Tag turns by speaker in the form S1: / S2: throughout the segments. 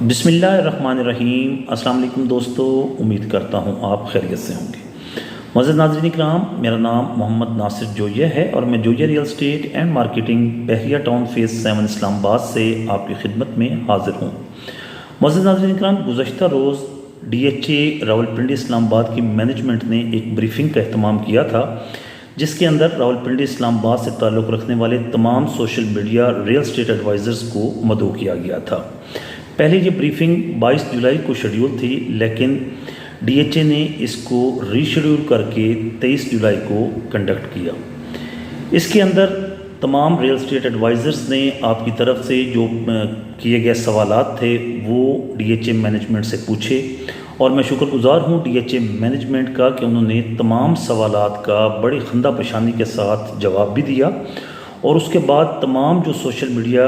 S1: बिस्मिल्लाहिर्रहमानिर्रहीम। अस्सलाम वालेकुम दोस्तों, उम्मीद करता हूँ आप खैरियत से होंगे। मज़ीद नाज़रीन इकराम, मेरा नाम मोहम्मद नासिर जोया है और मैं Zoya real estate and marketing Bahria town phase 7 Islamabad से आपकी खिदमत में हाजिर हूँ। मज़ीद नाज़रीन इकराम, गुज़श्ता रोज़ DHA रावलपिंडी इस्लामाबाद की मैनेजमेंट ने एक ब्रीफिंग का अहतमाम किया था, जिसके अंदर रावलपिंडी इस्लामाबाद से ताल्लुक़ रखने वाले तमाम social media real estate advisers को मदऊ किया गया था। पहले ये ब्रीफिंग 22 जुलाई को शेड्यूल थी, लेकिन DHA ने इसको रीशेड्यूल करके 23 जुलाई को कंडक्ट किया। इसके अंदर तमाम रियल एस्टेट एडवाइज़र्स ने आपकी तरफ से जो किए गए सवालात थे वो DHA मैनेजमेंट से पूछे और मैं शुक्रगुज़ार हूँ DHA मैनेजमेंट का कि उन्होंने तमाम सवालात का बड़ी खंदा पेशानी के साथ जवाब भी दिया। और उसके बाद तमाम जो सोशल मीडिया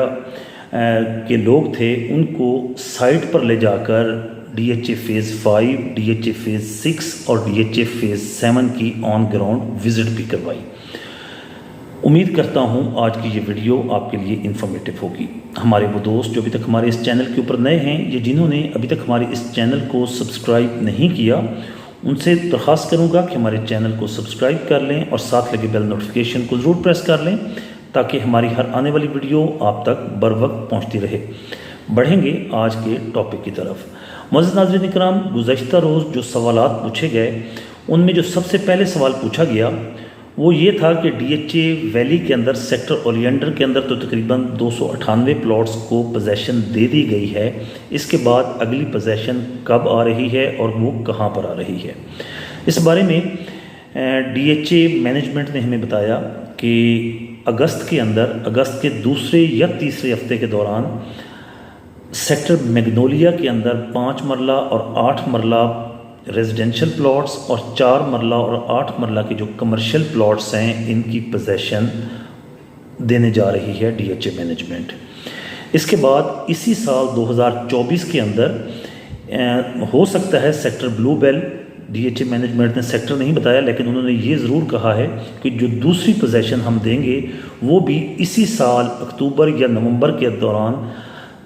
S1: के लोग थे उनको साइट पर ले जाकर DHA फ़ेज़ 5, DHA फ़ेज़ 6 और DHA फ़ेज़ 7 की ऑन ग्राउंड विज़िट भी करवाई। उम्मीद करता हूँ आज की ये वीडियो आपके लिए इन्फॉर्मेटिव होगी। हमारे वो दोस्त जो अभी तक हमारे इस चैनल के ऊपर नए हैं या जिन्होंने अभी तक हमारे इस चैनल को सब्सक्राइब नहीं किया, उनसे दरख्वास्त करूँगा कि हमारे चैनल को सब्सक्राइब कर लें और साथ लगे बेल नोटिफिकेशन को ज़रूर प्रेस कर लें ताकि हमारी हर आने वाली वीडियो आप तक बर वक्त पहुँचती रहे। बढ़ेंगे आज के टॉपिक की तरफ। मज़ीद नाज़रीन इकराम, गुज़श्ता रोज़ जो सवालात पूछे गए उनमें जो सबसे पहले सवाल पूछा गया वो ये था कि DHA वैली के अंदर सेक्टर ओलियंडर के अंदर तो तकरीबन 298 प्लॉट्स को पोजेसन दे दी गई है। इसके बाद अगली पोजेसन कब आ रही है और वो कहाँ पर आ रही है, इस बारे में DHA मैनेजमेंट ने हमें बताया कि अगस्त के दूसरे या तीसरे हफ्ते के दौरान सेक्टर मैग्नोलिया के अंदर 5 मरला और 8 मरला रेजिडेंशियल प्लॉट्स और 4 मरला और 8 मरला के जो कमर्शियल प्लॉट्स हैं इनकी पोजेसन देने जा रही है DHA मैनेजमेंट। इसके बाद इसी साल 2024 के अंदर हो सकता है sector blue bell. DHA management ने सेक्टर नहीं बताया, लेकिन उन्होंने ये ज़रूर कहा है कि जो दूसरी पोजेसन हम देंगे वो भी इसी साल अक्टूबर या नवंबर के दौरान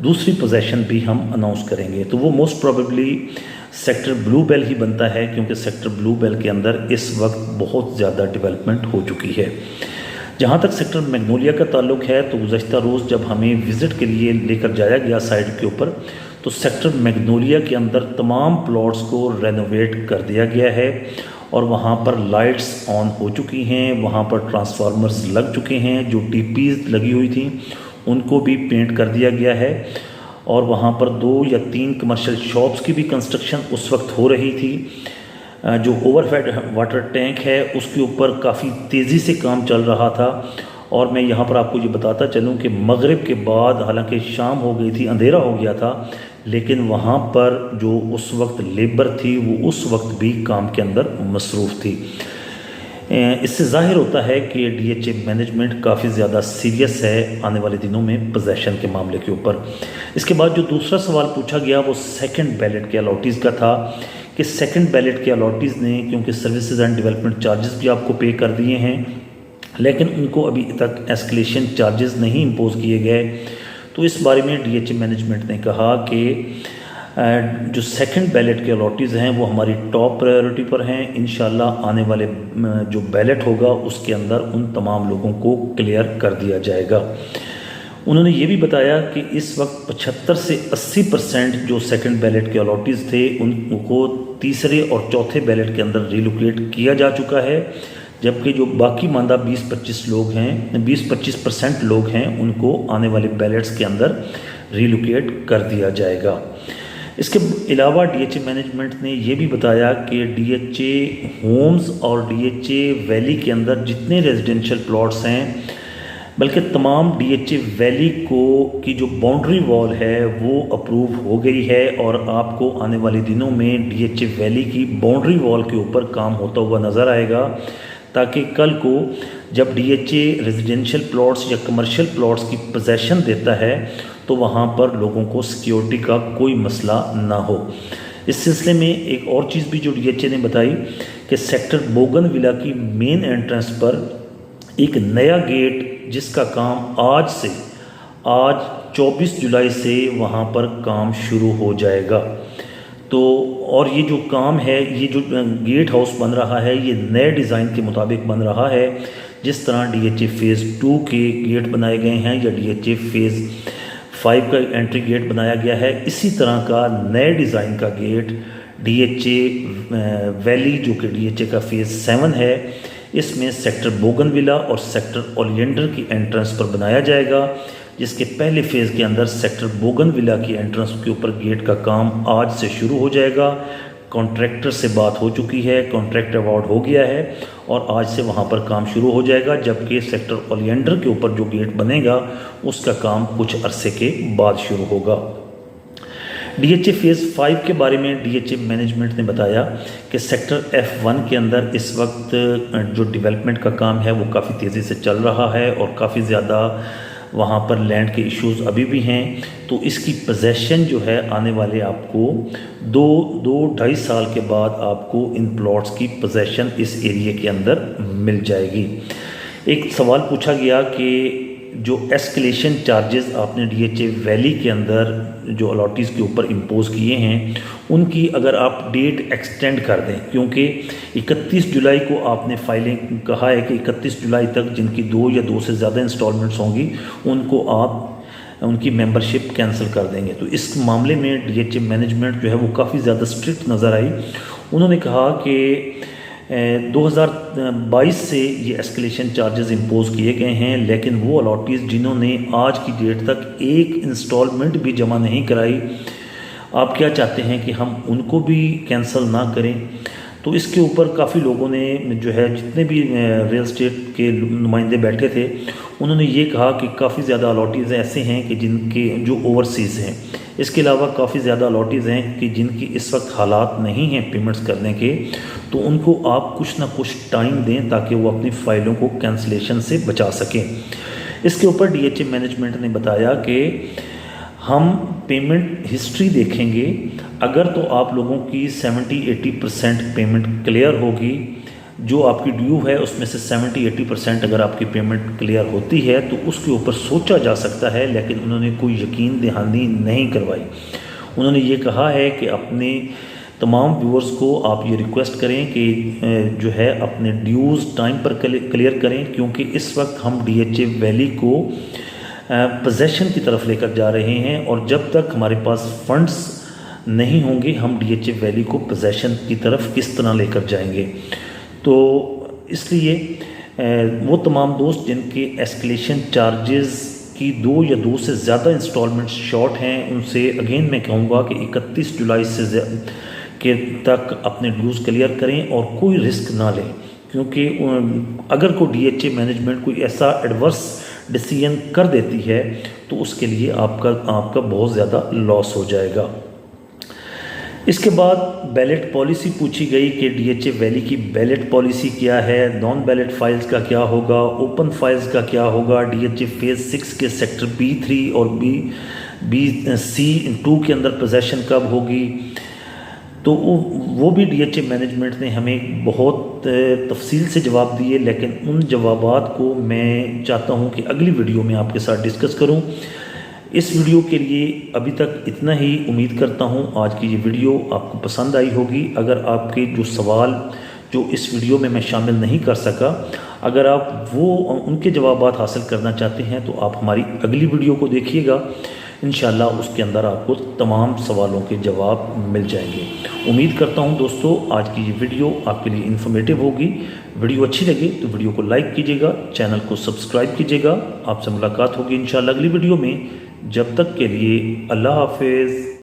S1: दूसरी पोजेसन भी हम अनाउंस करेंगे। तो वो most probably sector blue bell ही बनता है, क्योंकि सेक्टर ब्लू बेल के अंदर इस वक्त बहुत ज़्यादा डेवलपमेंट हो चुकी है। जहाँ तक सेक्टर मैग्नोलिया का ताल्लुक़ है तो गुज़श्ता रोज़ जब हमें विज़िट के लिए लेकर जाया गया साइट के ऊपर, तो सेक्टर मैग्नोलिया के अंदर तमाम प्लॉट्स को रेनोवेट कर दिया गया है और वहाँ पर लाइट्स ऑन हो चुकी हैं, वहाँ पर ट्रांसफार्मर्स लग चुके हैं, जो DPs लगी हुई थी उनको भी पेंट कर दिया गया है और वहाँ पर 2 या 3 कमर्शियल शॉप्स की भी कंस्ट्रक्शन उस वक्त हो रही थी। जो ओवरहेड वाटर टैंक है उसके ऊपर काफ़ी तेज़ी से काम चल रहा था। और मैं यहाँ पर आपको ये बताता चलूँ कि मगरिब के बाद, हालांकि शाम हो गई थी, अंधेरा हो गया था, लेकिन वहाँ पर जो उस वक्त लेबर थी वो उस वक्त भी काम के अंदर मसरूफ़ थी। इससे ज़ाहिर होता है कि DHA मैनेजमेंट काफ़ी ज़्यादा सीरियस है आने वाले दिनों में पोजेसन के मामले के ऊपर। इसके बाद जो दूसरा सवाल पूछा गया वो सेकंड बैलेट के अलॉटीज़ का था कि सेकंड बैलेट के अलॉटीज़ ने, क्योंकि सर्विसेज एंड डेवलपमेंट चार्जेस भी आपको पे कर दिए हैं, लेकिन उनको अभी तक एस्केलेशन चार्जेस नहीं इम्पोज किए गए। तो इस बारे में DHA मैनेजमेंट ने कहा कि जो सेकंड बैलेट के अलॉटीज़ हैं वो हमारी टॉप प्रायोरिटी पर हैं। इंशाल्लाह आने वाले जो बैलेट होगा उसके अंदर उन तमाम लोगों को क्लियर कर दिया जाएगा। उन्होंने ये भी बताया कि इस वक्त 75 से 80% जो सेकंड बैलेट के अलॉटीज़ थे उनको तीसरे और चौथे बैलेट के अंदर रिलोकेट किया जा चुका है, जबकि जो बाकी मानदा 20-25% लोग हैं उनको आने वाले बैलेट्स के अंदर रिलोकेट कर दिया जाएगा। इसके अलावा DHA मैनेजमेंट ने यह भी बताया कि DHA होम्स और DHA वैली के अंदर जितने रेजिडेंशियल प्लॉट्स हैं, बल्कि तमाम DHA वैली की जो बाउंड्री वॉल है वो अप्रूव हो गई है और आपको आने वाले दिनों में DHA वैली की बाउंड्री वॉल के ऊपर काम होता हुआ नज़र आएगा, ताकि कल को जब DHA रेजिडेंशियल प्लॉट्स या कमर्शियल प्लॉट्स की पोजेसन देता है तो वहाँ पर लोगों को सिक्योरिटी का कोई मसला ना हो। इस सिलसिले में एक और चीज़ भी जो DHA ने बताई कि सेक्टर बोगनविला की मेन एंट्रेंस पर एक नया गेट जिसका काम आज 24 जुलाई से वहाँ पर काम शुरू हो जाएगा। तो और ये जो काम है, ये जो गेट हाउस बन रहा है, ये नए डिज़ाइन के मुताबिक बन रहा है। जिस तरह DHA फ़ेज़ 2 के गेट बनाए गए हैं या DHA फ़ेज़ 5 का एंट्री गेट बनाया गया है, इसी तरह का नए डिज़ाइन का गेट DHA वैली जो कि DHA का फ़ेज़ 7 है, इसमें सेक्टर बोगनविला और सेक्टर ओलियंडर की एंट्रेंस पर बनाया जाएगा। जिसके पहले फ़ेज़ के अंदर सेक्टर बोगनविला की एंट्रेंस के ऊपर गेट का काम आज से शुरू हो जाएगा। कॉन्ट्रैक्टर से बात हो चुकी है, कॉन्ट्रैक्ट अवार्ड हो गया है और आज से वहाँ पर काम शुरू हो जाएगा। जबकि सेक्टर ओलियंडर के ऊपर जो गेट बनेगा उसका काम कुछ अरसे के बाद शुरू होगा। DHA फ़ेज़ 5 के बारे में DHA मैनेजमेंट ने बताया कि सेक्टर F1 के अंदर इस वक्त जो डेवलपमेंट का काम है वो काफ़ी तेज़ी से चल रहा है और काफ़ी ज़्यादा वहाँ पर लैंड के इश्यूज़ अभी भी हैं। तो इसकी पोजेसन जो है आने वाले आपको 2-2.5 साल के बाद आपको इन प्लॉट्स की पोजेसन इस एरिया के अंदर मिल जाएगी। एक सवाल पूछा गया कि जो एस्केलेशन चार्जेस आपने DHA वैली के अंदर जो अलॉटीज़ के ऊपर इम्पोज किए हैं उनकी अगर आप डेट एक्सटेंड कर दें, क्योंकि 31 जुलाई को आपने फाइलिंग कहा है कि 31 जुलाई तक जिनकी 2 या 2 से ज़्यादा इंस्टॉलमेंट्स होंगी उनको आप उनकी मेंबरशिप कैंसिल कर देंगे। तो इस मामले में DHA मैनेजमेंट जो है वो काफ़ी ज़्यादा स्ट्रिक्ट नज़र आई। उन्होंने कहा कि 2022 से ये एस्केलेशन चार्जेस इम्पोज किए गए हैं, लेकिन वो अलॉटीज़ जिन्होंने आज की डेट तक एक इंस्टॉलमेंट भी जमा नहीं कराई, आप क्या चाहते हैं कि हम उनको भी कैंसिल ना करें? तो इसके ऊपर काफ़ी लोगों ने जो है, जितने भी रियल एस्टेट के नुमाइंदे बैठे थे, उन्होंने ये कहा कि काफ़ी ज़्यादा अलॉटीज़ ऐसे हैं कि जिनके जो ओवरसीज़ हैं। इसके अलावा काफ़ी ज़्यादा अलॉटीज़ हैं कि जिनकी इस वक्त हालात नहीं हैं पेमेंट्स करने के, तो उनको आप कुछ ना कुछ टाइम दें ताकि वो अपनी फ़ाइलों को कैंसलेशन से बचा सकें। इसके ऊपर DHA मैनेजमेंट ने बताया कि हम पेमेंट हिस्ट्री देखेंगे, अगर तो आप लोगों की 70-80% पेमेंट क्लियर होगी, जो आपकी ड्यू है उसमें से 70-80% अगर आपकी पेमेंट क्लियर होती है तो उसके ऊपर सोचा जा सकता है। लेकिन उन्होंने कोई यकीन दहानी नहीं करवाई। उन्होंने ये कहा है कि अपने तमाम व्यूअर्स को आप ये रिक्वेस्ट करें कि जो है अपने ड्यूज़ टाइम पर क्लियर करें, क्योंकि इस वक्त हम DHA वैली को पोजेसन की तरफ लेकर जा रहे हैं और जब तक हमारे पास फंड्स नहीं होंगे हम DHA वैली को पोजेसन की तरफ किस तरह लेकर जाएंगे। तो इसलिए वो तमाम दोस्त जिनके एस्केलेशन चार्जेस की 2 या 2 से ज़्यादा इंस्टॉलमेंट शॉर्ट हैं, उनसे अगेन मैं कहूँगा कि 31 जुलाई से के तक अपने ड्यूज़ क्लियर करें और कोई रिस्क ना लें, क्योंकि अगर कोई DHA मैनेजमेंट कोई ऐसा एडवर्स डिसीजन कर देती है तो उसके लिए आपका बहुत ज़्यादा लॉस हो जाएगा। इसके बाद बैलेट पॉलिसी पूछी गई कि DHA वैली की बैलेट पॉलिसी क्या है, नॉन बैलेट फाइल्स का क्या होगा, ओपन फाइल्स का क्या होगा, DHA फ़ेज़ 6 के सेक्टर B3 और C2 के अंदर पोजेसन कब होगी। तो वो भी DHA मैनेजमेंट ने हमें बहुत तफसील से जवाब दिए, लेकिन उन जवाबात को मैं चाहता हूँ कि अगली वीडियो में आपके साथ डिस्कस करूँ। इस वीडियो के लिए अभी तक इतना ही। उम्मीद करता हूँ आज की ये वीडियो आपको पसंद आई होगी। अगर आपके जो सवाल जो इस वीडियो में मैं शामिल नहीं कर सका, अगर आप वो उनके जवाबात हासिल करना चाहते हैं तो आप हमारी अगली वीडियो को देखिएगा। इंशाल्लाह उसके अंदर आपको तमाम सवालों के जवाब मिल जाएंगे। उम्मीद करता हूं दोस्तों आज की ये वीडियो आपके लिए इन्फॉर्मेटिव होगी। वीडियो अच्छी लगे तो वीडियो को लाइक कीजिएगा, चैनल को सब्सक्राइब कीजिएगा। आपसे मुलाकात होगी इंशाल्लाह अगली वीडियो में। जब तक के लिए अल्लाह हाफिज़।